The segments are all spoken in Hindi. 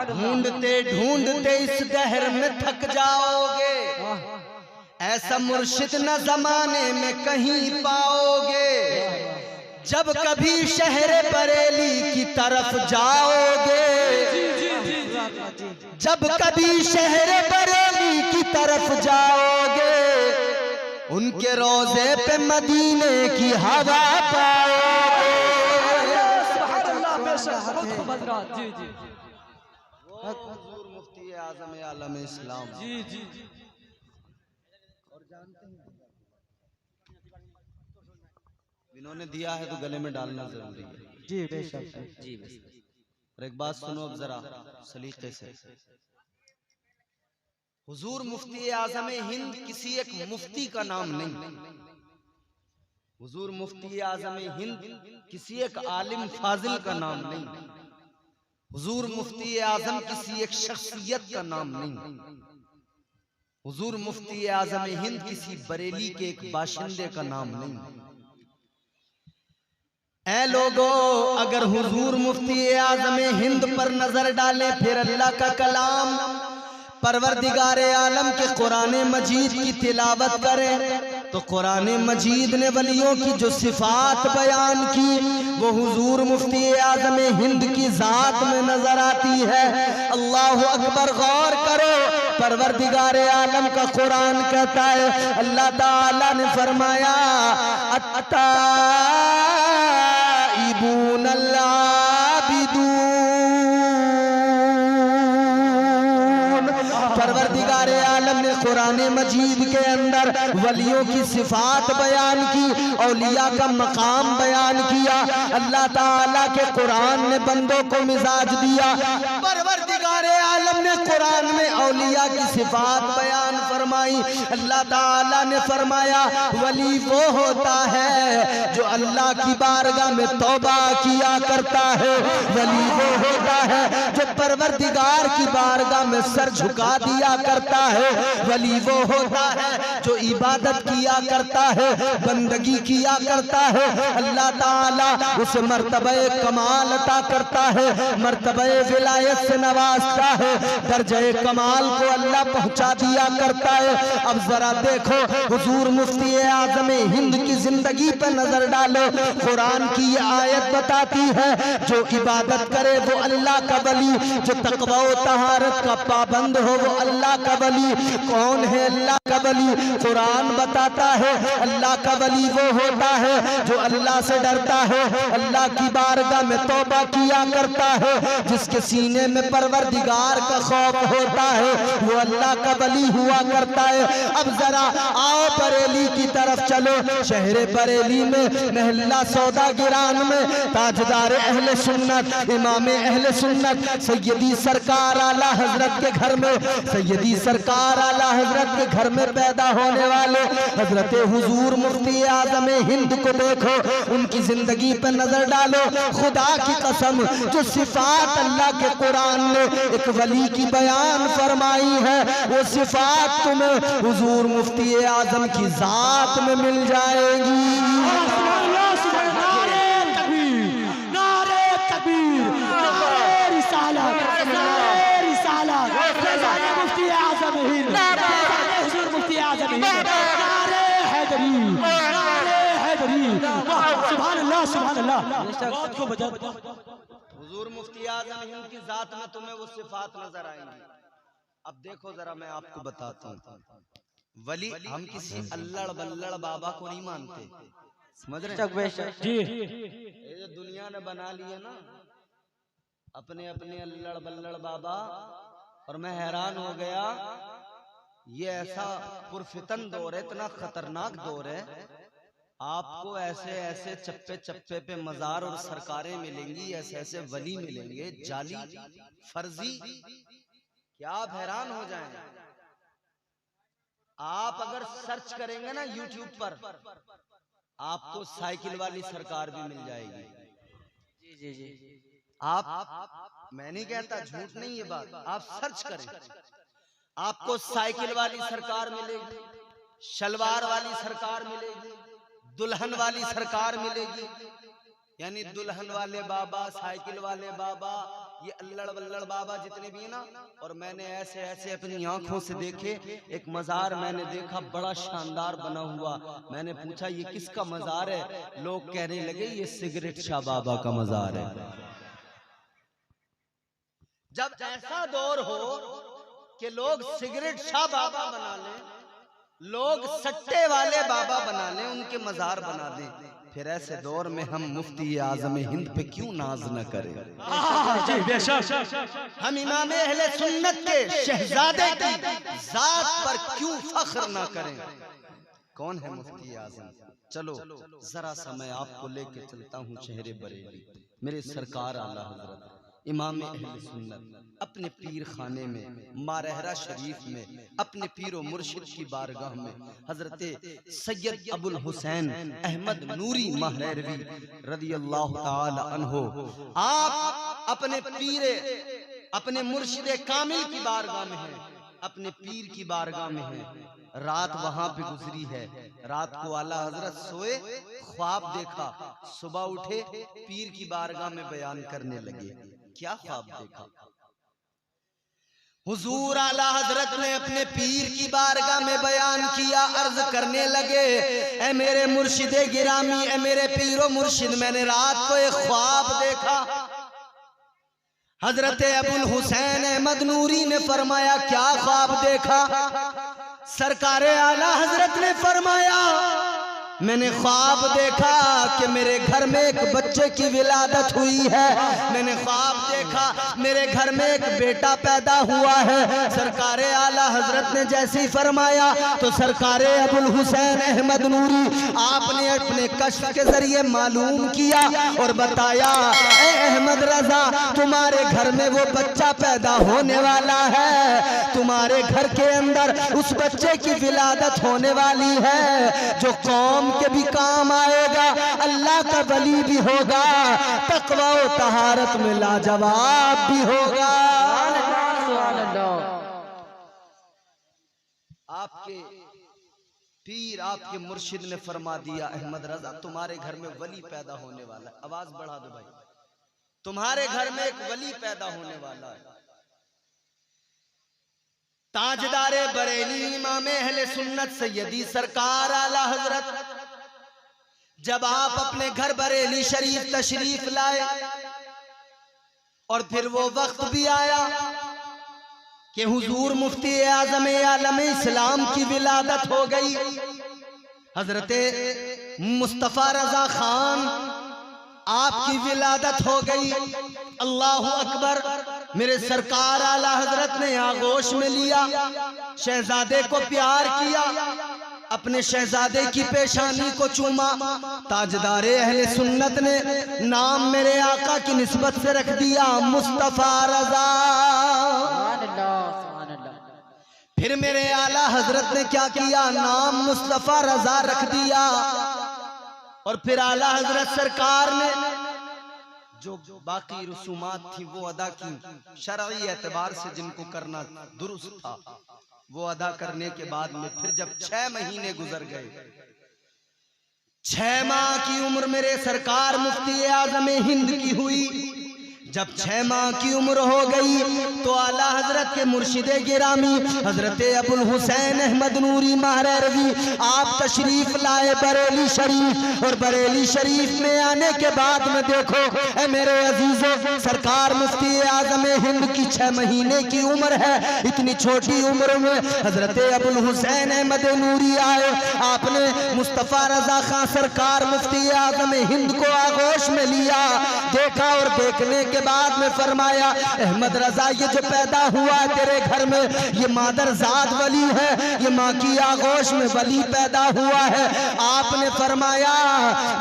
ढूंढते ढूंढते इस दहर में थक जाओगे, ऐसा मुर्शिद न जमाने में कहीं पाओगे। जब कभी शहर बरेली की तरफ जाओगे, जब कभी शहर बरेली की तरफ जाओगे, उनके रोजे पे मदीने की हवा पाओगे। जी जी हुजूर मुफ्ती आज़म आलम इस्लाम। जी जी और जानते हैं इन्होंने दिया है तो गले में डालना जरूरी है। जी बेशक जी। और एक बात सुनो अब जरा सलीके से। हुजूर मुफ्ती आज़म हिंद किसी एक मुफ्ती का नाम नहीं। हुजूर मुफ्ती आज़म हिंद किसी एक आलिम फाजिल का नाम नहीं। हुजूर मुफ्ती आज़म किसी एक शख्सियत का नाम नहीं। हुजूर मुफ्ती आज़म हिंद किसी बरेली के एक बाशिंदे का नाम नहीं। ऐ लोगों, अगर हुजूर मुफ्ती आज़म हिंद पर नजर डालें, फिर अल्लाह का कलाम परवरदिगार आलम के कुरान मजीद की तिलावत करें, तो कुरान मजीद ने वलियों की जो सिफात बयान की वो हुजूर मुफ्ती आज़म हिंद की जात में नजर आती है। अल्लाह अकबर, गौर करो, परवरदिगार आलम का कुरान कहता है, अल्लाह ताला ने फरमाया परवरदिगार आलम ने कुरान मजीद के अंदर वलियों की सिफात बयान की, औलिया का मकाम बयान किया। अल्लाह ताला के कुरान ने बंदों को मिजाज दिया। परवरदिगार आलम ने कुरान में औलिया की सिफात बयान फरमाई। अल्लाह ताला ने फरमाया वली वो होता है जो अल्लाह की बारगाह में तौबा किया करता है। वली वो होता है जो परवरदिगार की बारगाह में सर झुका दिया करता है। वली वो होता है जो इबादत किया करता है, बंदगी किया करता है। अल्लाह ताला उसे मर्तबे कमाल अता करता है, मर्तबे विलायत से नवाजता है, दर्जे कमाल को अल्लाह पहुंचा दिया करता है। अब जरा देखो, हुजूर मुफ्ती आज़म हिंद की जिंदगी पर नजर डालो। कुरान की ये आयत बताती है जो इबादत करे वो अल्लाह का वली, जो तकवा व तहारत का पाबंद हो वो अल्लाह का वली। कौन है अल्लाह का वली? कुरान बताता है अल्लाह का वली वो होता है जो अल्लाह से डरता है, अल्लाह की बारगाह में तौबा किया करता है, जिसके सीने में परवरदिगार का खौफ होता है, वो अल्लाह का वली हुआ करता है। अब जरा आओ बरेली की तरफ चलो। शहर बरेली में महल्ला सौदा गिरान में ताजदार अहले सुन्नत, इमाम अहले सुन्नत सैयदी सरकार आला हजरत के घर में, सैयदी सरकार आला हजरत के घर में पैदा होने वाले हजरत हुजूर मुफ्ती आज़म हिंद को देखो, उनकी जिंदगी पर नजर डालो। खुदा की कसम, जो सिफात अल्लाह के कुरान ने एक वली की बयान फरमाई है, वो सिफात तुम्हें हुजूर मुफ्ती आज़म की जात में मिल जाएगी। हुजूर मुफ्ती आज़म हिंद की जात में तुम्हें वो सिफात नजर आएंगी। अब देखो जरा, मैं आपको बताता हूँ, वली हम किसी अल्लड़ बल्लड़ बाबा को नहीं मानते, समझ रहे हैं? ये जो दुनिया ने बना लिया ना अपने अपने अल्लड़ बल्लड़ बाबा, और मैं हैरान हो गया, ये ऐसा पुरफितन दौर है, इतना खतरनाक दौर है। आपको ऐसे ऐसे चप्पे चप्पे पे मजार और सरकारें मिलेंगी, ऐसे ऐसे वली मिलेंगे जाली फर्जी, क्या आप हैरान हो जाएं। आप अगर सर्च करेंगे ना यूट्यूब पर, आपको साइकिल वाली सरकार भी मिल जाएगी। जी जी जी, आप, मैं नहीं कहता, झूठ नहीं ये बात, आप सर्च करें, आपको साइकिल वाली सरकार मिलेगी, शलवार वाली सरकार मिलेगी, दुल्हन वाली सरकार मिलेगी। यानी दुल्हन वाले बाबा, साइकिल वाले बाबा, ये अल्लड़ वल्लड़ बाबा जितने भी है ना, और मैंने ऐसे ऐसे अपनी आंखों से देखे। एक मजार मैंने देखा बड़ा शानदार बना हुआ। मैंने पूछा ये किसका मजार है? लोग कहने लगे ये सिगरेट शाह बाबा का मजार है। जब ऐसा दौर हो कि लोग सिगरेट शाह बाबा बना लें, लोग सट्टे वाले बाबा बना लें, उनके मजार बना दें, फिर ऐसे दौर में हम मुफ्ती आज़म हिंद पे क्यों नाज न करें? हम इमाम अहले सुन्नत के शहजादे की जात पर क्यों फख्र न करें? कौन है मुफ्ती आज़म? चलो जरा सा मैं आपको लेके चलता हूँ शहर बरेली। मेरे सरकार आला हजरत इमाम अहले सुन्नत अपने पीर खाने में, मारहरा शरीफ में, अपने पीरो मुर्शिद की बारगाह में हजरत सैयद अबुल हुसैन अहमद नूरी महरवी रदी अल्लाह ताला अन्हो, आप अपने पीरे, अपने मुर्शिद कामिल की बारगाह में हैं, अपने पीर की बारगाह में हैं। रात वहां पे गुजरी है। रात को आला हजरत सोए, ख्वाब देखा, सुबह उठे, पीर की बारगाह में बयान करने लगे। क्या ख्वाब देखा? हुजूर आला हजरत ने अपने पीर की बारगाह में बयान किया, अर्ज करने लगे, ए मेरे मुर्शिदे गिरामी, ए मेरे पीरो मुर्शिद, मैंने रात को एक ख्वाब देखा। हजरत अबुल हुसैन अहमद नूरी ने फरमाया क्या ख्वाब देखा? सरकारे आला हजरत ने फरमाया मैंने ख्वाब देखा कि मेरे घर में एक बच्चे की विलादत हुई है। मैंने ख्वाब देखा मेरे घर में एक बेटा पैदा हुआ है। सरकारे आला हजरत ने जैसे ही फरमाया तो सरकारे अबुल हुसैन अहमद नूरी आपने अपने कश्फ के जरिए मालूम किया और बताया, ए अहमद रजा, तुम्हारे घर में वो बच्चा पैदा होने वाला है, तुम्हारे घर के अंदर उस बच्चे की विलादत होने वाली है जो कौम के भी काम आएगा, अल्लाह का वली भी होगा, तकवा और तहारत में लाजवाब भी होगा। आपके पीर, आपके मुर्शिद ने फरमा दिया, अहमद रजा तुम्हारे घर में वली पैदा होने वाला है। आवाज बढ़ा दो भाई, तुम्हारे घर में एक वली पैदा होने वाला है। ताजदारे बरेली इमाम अहले सुन्नत सैयदी सरकार आला हजरत जब आप अपने घर बरेली शरीफ तशरीफ लाए और फिर वो वक्त भी आया कि हुजूर मुफ्ती आज़म आलम इस्लाम की विलादत हो गई। हजरत मुस्तफा रजा खान आपकी विलादत हो गई। अल्लाह अकबर। मेरे सरकार आला हजरत ने आगोश में लिया, शहजादे को प्यार किया, अपने शहजादे की पेशानी को चूमा। ताजदारे अहले सुन्नत ने नाम मेरे आका की निस्बत से रख दिया मुस्तफा रजा। फिर मेरे आला हजरत ने क्या किया, नाम मुस्तफा रजा रख दिया। और फिर आला हजरत सरकार ने जो बाकी रसूमात थी वो अदा की, शरई एतबार से जिनको करना दुरुस्त था वो अदा करने के बाद में फिर जब 6 महीने गुजर गए, 6 माह की उम्र मेरे सरकार मुफ्ती आज़म हिंद की हुई। जब 6 माह की उम्र हो गई तो आला हजरत के मुर्शिदे गिरामी हजरत अबुल हुसैन अहमद नूरी महरवी आप तशरीफ लाए बरेली शरीफ। और बरेली शरीफ में आने के बाद में देखो ए मेरे अजीजों, सरकार मुफ्ती आज़म हिंद की 6 महीने की उम्र है। इतनी छोटी उम्र में हजरत अबुल हुसैन अहमद नूरी आए, आपने मुस्तफ़ा रजा खान सरकार मुफ्ती आज़म हिंद को आगोश में लिया, देखा और देखने के बाद में फरमाया, अहमद रजा ये जो पैदा हुआ तेरे घर में ये मादरजाद वली है, ये माँ की आगोश में वली पैदा हुआ है। आपने फरमाया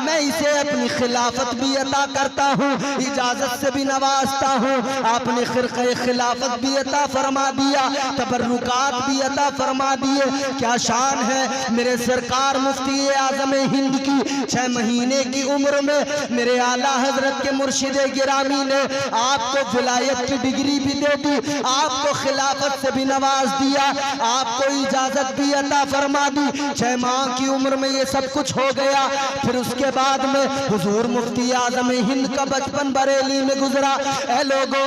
मैं इसे अपनी खिलाफत भी अता करता हूँ, इजाजत से भी नवाजता हूँ। आपने खिरक़े खिलाफत भी अता फरमा दिया, तबर्रुकात भी अता फरमा दिए। क्या शान है मेरे सरकार मुफ्ती आज़म हिंद की 6 महीने की उम्र में मेरे आला हजरत के मुर्शिद गिरामी ने आपको विलायत की डिग्री भी दे दी, आपको खिलाफत से भी नवाज दिया, आपको इजाजत भी अता फरमा दी। 6 माह की उम्र में ये सब कुछ हो गया। फिर उसके बाद में हुजूर मुफ्ती आज़म हिंद का बचपन बरेली में गुजरा। ऐ लोगों,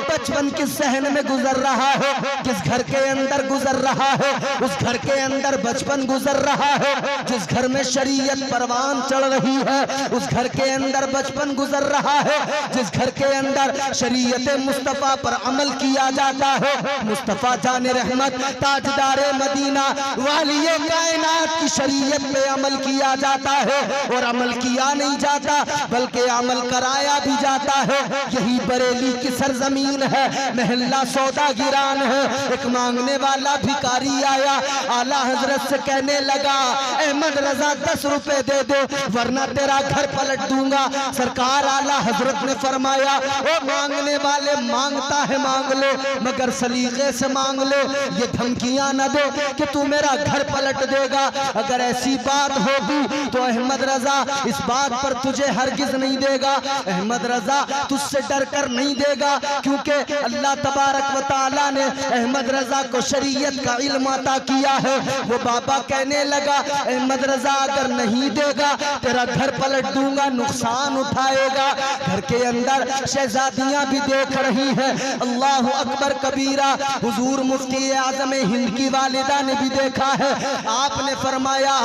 बचपन किस सहन में गुजर रहा है, किस घर के अंदर गुजर रहा है, उस घर के अंदर बचपन गुजर रहा है। जिस घर में शरीयत परवान चढ़ रही है उस घर के अंदर बचपन गुजर रहा है। जिस घर के अंदर शरीयत मुस्तफ़ा पर अमल किया जाता है, मुस्तफ़ा जान रहमत ताजदारे मदीना वालिए कायनात की शरीयत पे अमल किया जाता है। और अमल किया नहीं जाता बल्कि अमल कराया भी जाता है। यही बरेली की सरजमीन है, महल्ला सौदागिरान है। एक मांगने वाला भिखारी आया, आला हजरत से कहने लगा, अहमद रजा 10 रुपए दे दो वरना तेरा घर पलट दूंगा। सरकार आला हजरत ने फरमाया, ओ मांगने वाले, मांगता है मांग लो मगर सलीके से मांग लो, ये धमकियां न दो कि तू मेरा घर पलट देगा। अगर ऐसी बात होगी तो अहमद रजा इस बात पर तुझे हरगिज नहीं देगा। अहमद रजा तुझसे डर कर नहीं देगा, क्योंकि अल्लाह तबारक व तआला ने अहमद रजा को शरीयत का इल्म अता किया है। वो बाबा कहने लगा, अहमद रजा अगर नहीं देगा तेरा घर पलट दूंगा, नुकसान उठाएगा। घर के अंदर शहजादियां भी देख रही हैं, अल्लाह अकबर कबीरा। हुजूर मुफ्ती आज़म हिंद की वालिदा ने भी देखा है। आपने फरमाया,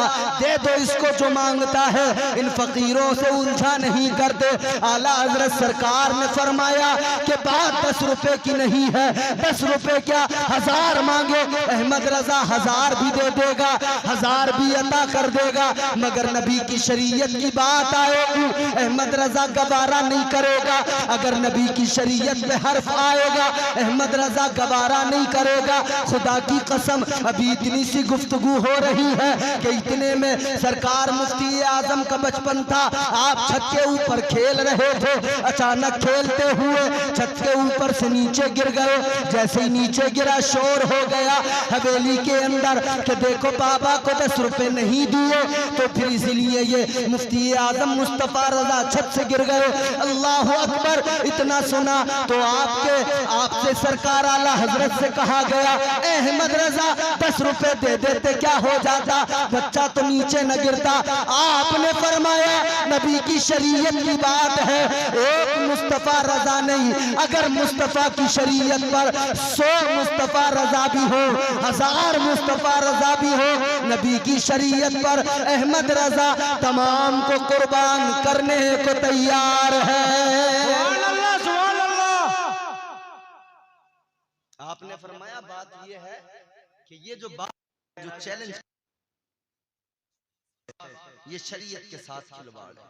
दे दो इसको जो मांगता है, इन फकीरों से उलझा नहीं करते। आला हजरत सरकार ने फरमाया कि बात 10 रुपए की नहीं है, 10 रुपए क्या 1000 मांगे, अहमद रजा 1000 भी दे देगा, 1000 भी अता कर देगा। मगर नबी की शरीयत की बात आएगी, अहमद रजा गवारा नहीं करेगा। अगर नबी की शरीयत पे हर्फ आएगा, अहमद रजा गवारा नहीं करेगा। खुदा की कसम, अभी इतनी सी गुफ्तगू हो रही है कि इतने में सरकार मुफ्ती आजम का बचपन था। आप छत के ऊपर खेल रहे थे, अचानक खेलते हुए छत के ऊपर से नीचे गिर गए। जैसे ही नीचे गिरा शोर हो गया हवेली के अंदर कि देखो बाबा को 10 रुपए नहीं दिए, तो फिर इसलिए ये मुफ्ती आजम मुस्तफा रजा छत से गिर गए। अल्लाह अकबर। इतना सुना तो आपसे सरकार आला हजरत से कहा गया, अहमद रजा 10 रुपए दे देते क्या हो जाता, बच्चा तो नीचे न गिरता। आपने फरमाया, नबी की शरीयत की बात है, एक मुस्तफा रजा नहीं, अगर मुस्तफा की शरीयत पर 100 मुस्तफा रजा भी हो, 1000 मुस्तफा रजा भी हो, नबी की शरीयत पर अहमद रजा तमाम को कुर्बान करने को तैयार है। आपने फरमाया बात यह है कि ये जो बात, जो चैलेंज ये शरीयत के साथ खिलवाड़ है।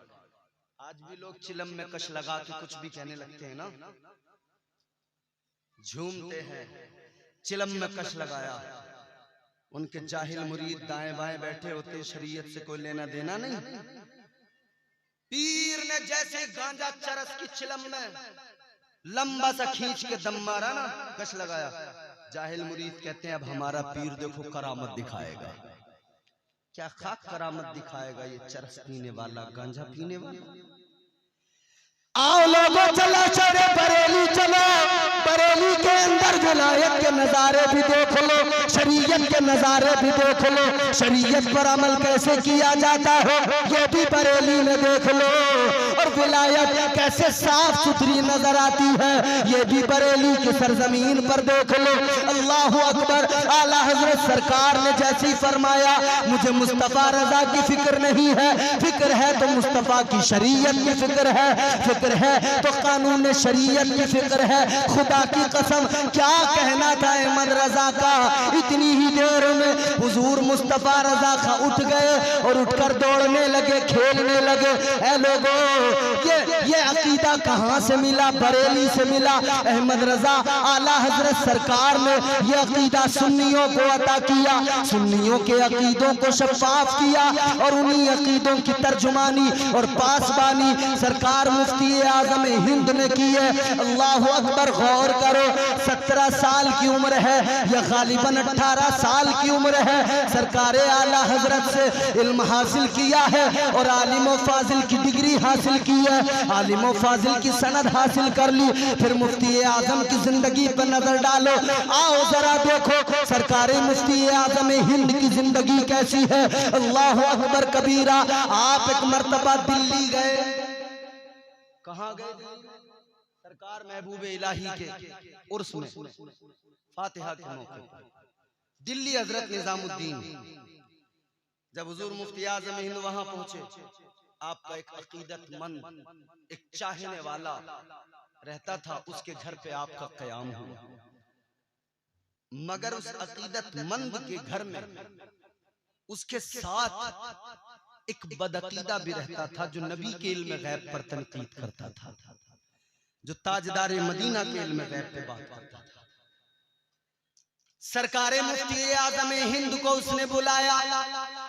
आज भी लोग चिलम में कश लगा के कुछ भी कहने लगते हैं ना, झूमते हैं। चिलम में कश लगाया, उनके जाहिल मुरीद दाएं बाएं बैठे होते, शरीयत से कोई लेना देना नहीं। पीर ने जैसे गांजा चरस की चिलम में लंबा सा खींच के दम मारा ना, कश लगाया, जाहिल मुरीद कहते हैं अब हमारा पीर देखो करामत दिखाएगा। क्या खाक करामत दिखाएगा ये चरस पीने वाला, गांजा पीने वाला। आओ लोगों चलो चले बरेली, चलो बरेली के अंदर विलायत के नजारे भी देख लो, शरीयत के नजारे भी देख लो, शरीयत पर अमल कैसे किया जाता है ये भी बरेली में देख लो, और विलायत कैसे साफ सुथरी नजर आती है ये भी बरेली की सरजमीन पर देख लो। अल्लाह अकबर। आला हजरत सरकार ने जैसे फरमाया, मुझे मुस्तफा रजा की फिक्र नहीं है, फिक्र है तो मुस्तफा की शरीयत की फिक्र है, फिक्र है तो कानून शरीयत की फिक्र है। खुदा की कसम क्या कहना था अहमद रजा का, इतनी ही देर में हुजूर मुस्तफा रजा खा उठ गए और उठकर दौड़ने लगे, खेलने लगे। ऐ लोगों, ये अकीदा कहाँ से मिला? बरेली से मिला। अहमद रजा आला हजरत सरकार ने ये अकीदा सुन्नियों को अता किया, सुन्नियों के अकीदों को शफाफ किया और उन्हीं अकीदों की तर्जुमानी और पासबानी सरकार मुफ्ती आजम हिंद ने की है। अल्लाह अकबर, गौर करो, 17 साल की उम्र है या गालिबन 18 साल की उम्र है, सरकार आला हजरत से इल्म हासिल किया है और आलिम व फाजिल की डिग्री हासिल की है, आलिम व फाजिल की सनद हासिल कर ली। फिर मुफ्ती आजम की जिंदगी पर नजर डालो, आओ जरा देखो सरकार मुफ्ती आजम हिंद की जिंदगी कैसी है। अल्लाह अकबर कबीरा। आप एक मर्तबा दिल्ली गए। कहाँ गए? सरकार महबूब इलाही के उर्स में, फातिहा के मौके पर दिल्ली हजरत निजामुद्दीन। जब हुजूर मुफ्ती आजम हिंद वहां पहुंचे, आपका एक अकीदतमंद, एक चाहने वाला रहता था, उसके घर पे आपका क़याम हुआ। मगर उस अकीदतमंद के घर में उसके साथ एक बदअकीदा भी रहता था जो नबी के इल्म गैब पर तनकीद करता था, जो ताजदार मदीना के इल्म गैब पे बात करता था। सरकारे मुफ्ती आजम हिंद को उसने बुलाया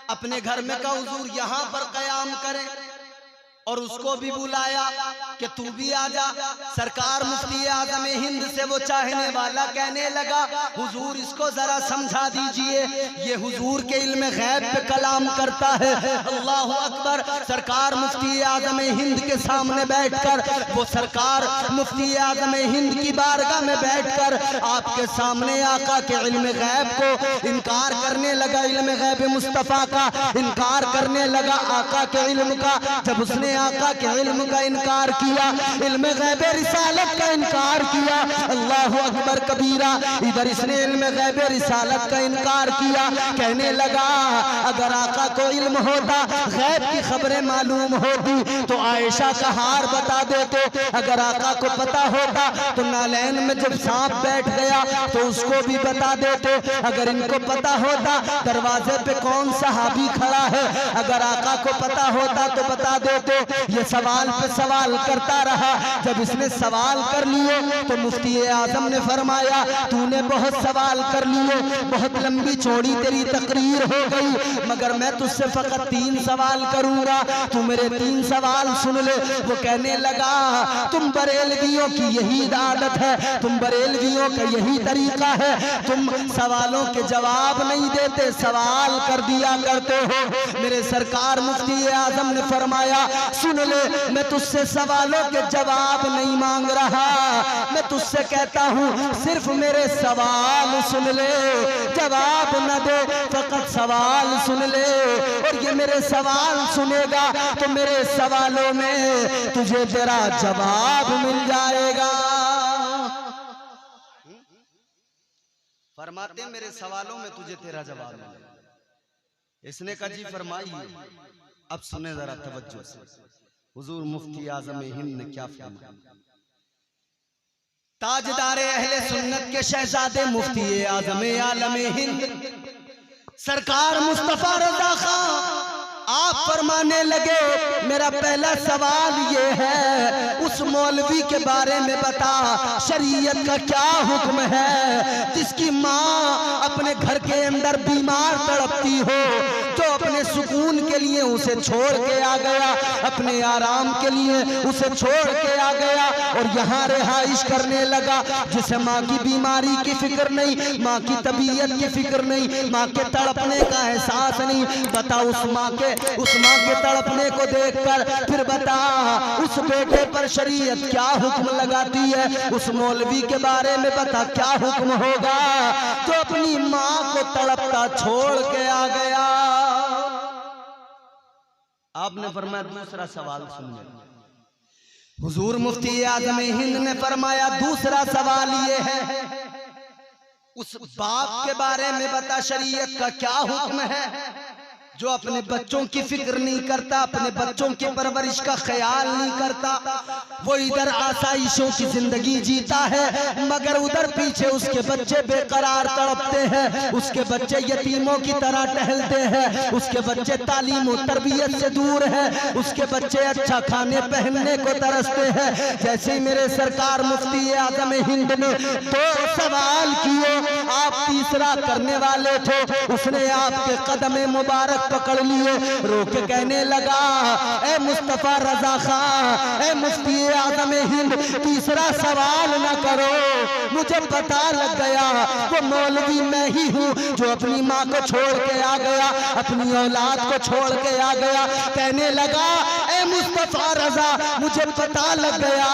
अपने घर में, कहा हुजूर यहाँ पर क़याम करें, और उसको भी बुलाया कि तू भी आ जा। सरकार मुफ्ती आजम हिंद से वो चाहने वाला कहने लगा, हुजूर इसको जरा समझा दीजिए, ये हुजूर के इल्म गैब पे कलाम करता है। अल्लाह अकबर। सरकार मुफ्ती आजम हिंद के सामने बैठकर, वो सरकार मुफ्ती आजम हिंद की बारगाह में बैठकर आपके सामने आका के इल्म गैब को इनकार करने लगा, इल्म गैब मुस्तफ़ा का इनकार करने लगा, आका के इल्म का। जब उसने आका के इल्म का इनकार किया, इल्म गैब रिसालत का इनकार किया, अल्लाह अकबर कबीरा। इधर इसने इल्म गैब रिसालत का इनकार किया, कहने लगा अगर आका को इल्म होता, गैब की खबरें मालूम होती तो आयशा का हार बता देते, अगर आका को पता होता तो नालैन में जब सांप बैठ गया तो उसको भी बता देते, अगर इनको पता होता दरवाजे पे कौन सहाबी खड़ा है, अगर आका को पता होता तो बता देते। ये सवाल पे सवाल करता रहा। जब इसने सवाल कर लिए तो मुफ्ती आजम ने फरमाया, तूने बहुत सवाल कर लिए, बहुत लंबी चौड़ी तेरी तकरीर हो गई, मगर मैं तुझसे फकत 3 सवाल करूंगा, तू मेरे 3 सवाल सुन ले। वो कहने लगा, तुम बरेलवियों की यही आदत है, तुम बरेलवियों का यही तरीका है, तुम सवालों के जवाब नहीं देते, सवाल कर दिया करते हो। मेरे सरकार मुफ्ती आजम ने फरमाया, सुन ले, मैं तुझसे सवालों के जवाब नहीं मांग रहा, मैं तुझसे कहता हूँ सिर्फ मेरे सवाल सुन ले, जवाब न दे, फकत सवाल सुन ले। और ये मेरे सवाल सुनेगा तो मेरे सवालों में तुझे तेरा जवाब मिल जाएगा। फरमाते मेरे सवालों में तुझे तेरा जवाब मिलेगा। इसने कहा जी फरमाइए। अब सुने जरा तवज्जो से, हुजूर मुफ्ती आजम हिंद ने क्या फरमाया। ताजदारे अहले सुन्नत के शहजादे मुफ्ती आजम आलम हिंद सरकार मुस्तफा रजा खां आप फरमाने लगे, मेरा पहला सवाल ये है, उस मौलवी के बारे में बता, शरीयत का क्या हुक्म है जिसकी माँ अपने घर के अंदर बीमार तड़पती हो, जो अपने सुकून के लिए उसे छोड़ के आ गया, अपने आराम के लिए उसे छोड़ के आ गया और यहाँ रिहाइश करने लगा, जिसे माँ की बीमारी की फिक्र नहीं, माँ की तबीयत की फिक्र नहीं, माँ के तड़पने का एहसास नहीं। बता उस माँ के तड़पने को देखकर फिर बता उस बेटे पर शरीयत क्या हुक्म लगाती है, उस मौलवी के बारे में बता क्या हुक्म होगा जो अपनी माँ को तड़पता छोड़ के आ गया। आपने फरमाया दूसरा सवाल सुनिए। हुजूर मुफ्ती आजम हिंद ने फरमाया दूसरा सवाल ये है, उस बाप के बारे में बता, शरीयत का क्या हुक्म है जो अपने बच्चों की फिक्र नहीं करता, अपने बच्चों की परवरिश का ख्याल नहीं करता, वो इधर आसाइशों की जिंदगी जीता है, मगर उधर पीछे उसके बच्चे बेकरार तड़पते हैं, उसके बच्चे यतीमों की तरह टहलते हैं, उसके बच्चे तालीम और तरबियत से दूर है, उसके बच्चे अच्छा खाने पहनने को तरसते हैं। जैसे ही मेरे सरकार मुफ्ती आज़म हिंद ने 2 सवाल किए, आप तीसरा करने वाले थे, उसने आपके कदम मुबारक पकड़ लिए, रोक कहने लगा, ए मुस्तफा रजा खां, ए मुफ्ती आज़म हिंद, तीसरा सवाल न करो, मुझे पता लग गया वो मौलवी मैं ही हूँ जो अपनी माँ को छोड़ के आ गया, अपनी औलाद को छोड़ के आ गया। कहने लगा, ए मुस्तफा रजा, मुझे पता लग गया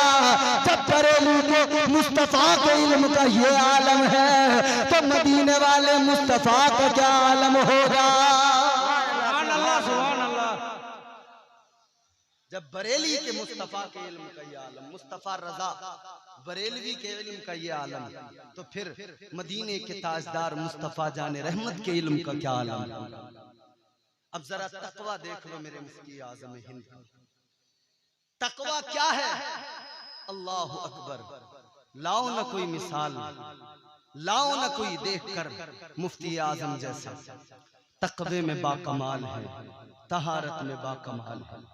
जब बरेली के मुस्तफा के इल्म का ये आलम है तो मदीने वाले मुस्तफा का क्या आलम होगा। जब बरेली के मुस्तफा के इल्म का ये आलम, मुस्तफा रजा बरेलवी के इल्म का ये आलम, तो फिर मदीने के ताजदार मुस्तफा जाने रहमत के इल्म का क्या आलम। अब जरा तकवा देख लो मेरे मुफ्ती आज़म हिंद, तकवा क्या है। अल्लाह अकबर, लाओ ना कोई मिसाल, लाओ ना कोई देखकर मुफ्ती आज़म जैसा, तकवे में बाकमाल है, तहारत में बाकमाल है।